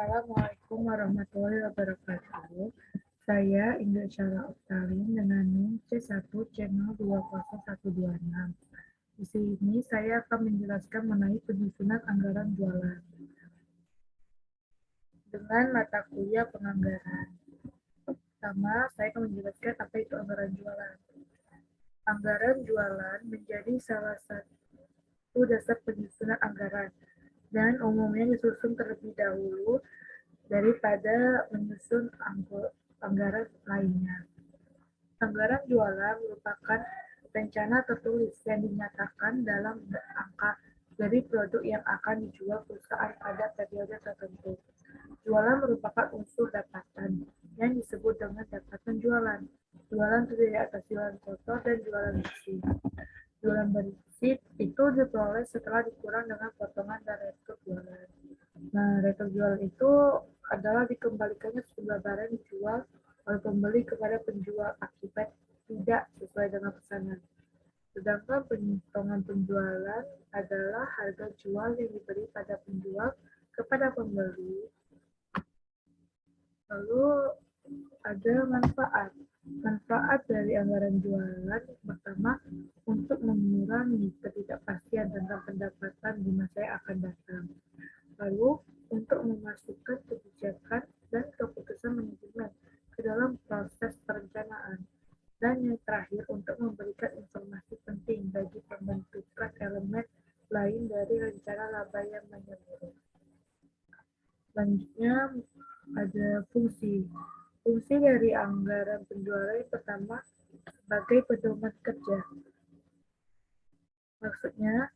Assalamualaikum warahmatullahi wabarakatuh. Saya Indra Syara Oktarin dengan NIM C1C02016. Di sini saya akan menjelaskan mengenai penyusunan anggaran jualan dengan mata kuliah penganggaran. Pertama, saya akan menjelaskan apa itu anggaran jualan. Anggaran jualan menjadi salah satu dasar penyusunan anggaran dan umumnya disusun terlebih dahulu daripada menyusun anggaran lainnya. Anggaran jualan merupakan rencana tertulis yang dinyatakan dalam angka dari produk yang akan dijual perusahaan pada periode tertentu. Jualan merupakan unsur dapatan yang disebut dengan dapatan jualan. Jualan terdiri atas jualan kotor dan jualan bersih. Jualan bersih itu diperoleh setelah dikurang dengan potongan dan retur jualan. Nah, retur jualan itu adalah dikembalikannya sejumlah barang dijual oleh pembeli kepada penjual akibat tidak sesuai dengan pesanan. Sedangkan pemotongan penjualan adalah harga jual yang diberi pada penjual kepada pembeli. Lalu ada manfaat. Manfaat dari anggaran jualan pertama untuk mengurangi ketidakpastian tentang pendapatan di masa yang akan datang. Lalu untuk memasukkan kebijakan dan keputusan manajemen ke dalam proses perencanaan. Dan yang terakhir untuk memberikan informasi penting bagi pembentukan elemen lain dari rencana laba yang menyeluruh. Selanjutnya ada fungsi. Fungsi dari anggaran penjualan yang pertama sebagai pedoman kerja. Maksudnya,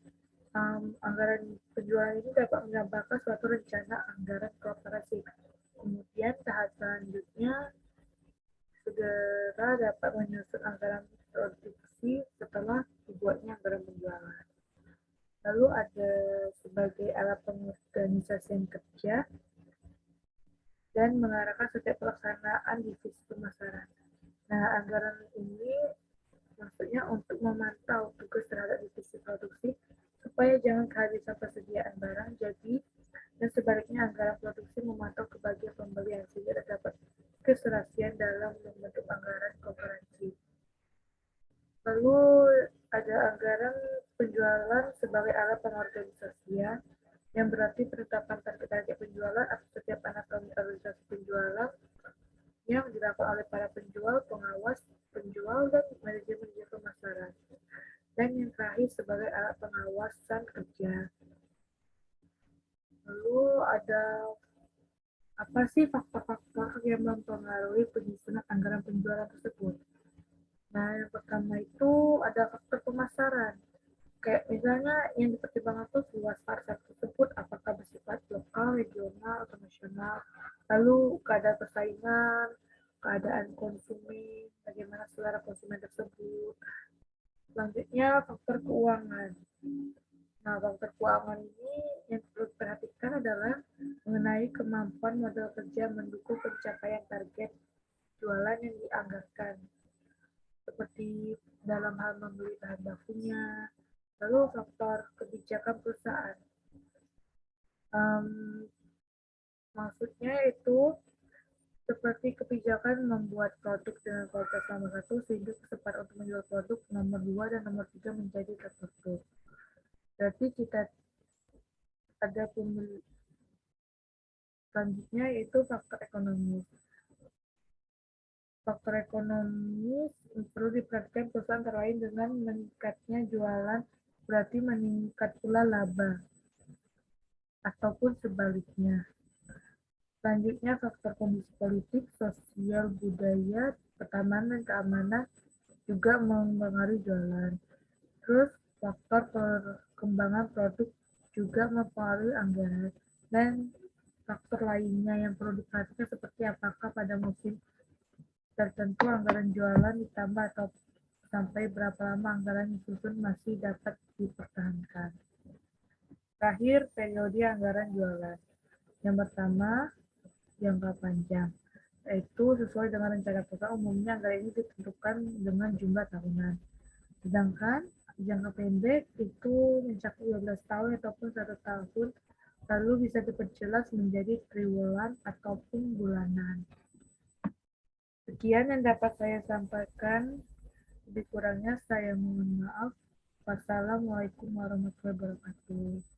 anggaran penjualan ini dapat menggambarkan suatu rencana anggaran korporasi. Kemudian tahap selanjutnya segera dapat menyusun anggaran produksi setelah dibuatnya anggaran penjualan. Lalu ada sebagai alat pengorganisasian kerja dan mengarahkan setiap pelaksanaan divisi pemasaran. Nah, anggaran ini maksudnya untuk memantau tugas terhadap divisi produksi supaya jangan kehabisan persediaan barang, jadi dan sebaliknya anggaran produksi memantau kebagian pembelian sehingga terdapat keserasian dalam membentuk anggaran koperasi. Lalu ada anggaran penjualan sebagai alat pengorganisasian yang berarti penetapan target penjualan atas setiap anatomi organisasi penjualan yang dilakukan oleh para penjual, pengawas, penjual, dan manajemen pemasaran. Dan yang terakhir sebagai alat pengawasan kerja. Lalu ada apa sih faktor-faktor yang mempengaruhi penyusunan anggaran penjualan tersebut? Nah, yang pertama itu ada faktor pemasaran. Kayak misalnya yang dipertimbangkan itu luas pasar tersebut, apakah bersifat lokal, regional, atau nasional. Lalu keadaan persaingan, keadaan konsumen, bagaimana selera konsumen tersebut. Selanjutnya faktor keuangan. Nah, faktor keuangan ini yang perlu diperhatikan adalah mengenai kemampuan modal kerja mendukung pencapaian target jualan yang dianggarkan, seperti dalam hal membeli bahan bakunya. Lalu faktor kebijakan perusahaan. Maksudnya itu seperti kebijakan membuat produk dengan kualitas nomor 1 sehingga kesempatan untuk menjual produk nomor 2 dan nomor 3 menjadi tertutup. Berarti kita ada pembeli. Selanjutnya yaitu faktor ekonomi. Faktor ekonomi perlu diperhatikan perusahaan terlain dengan meningkatnya jualan berarti meningkat pula laba ataupun sebaliknya. Selanjutnya faktor kondisi politik, sosial, budaya, pertamanan, keamanan juga mempengaruhi jualan. Terus faktor perkembangan produk juga mempengaruhi anggaran dan faktor lainnya yang perlu diperhatikan seperti apakah pada musim tertentu anggaran jualan ditambah atau sampai berapa lama anggaran disusun masih dapat dipertahankan. Terakhir, periode anggaran jualan. Yang pertama, jangka panjang, yaitu sesuai dengan rencana perusahaan umumnya anggaran ini ditentukan dengan jumlah tahunan. Sedangkan jangka pendek itu mencakup 12 tahun ataupun 1 tahun lalu bisa diperjelas menjadi triwulan ataupun bulanan. Sekian yang dapat saya sampaikan. Lebih kurangnya saya mohon maaf. Wassalamualaikum warahmatullahi wabarakatuh.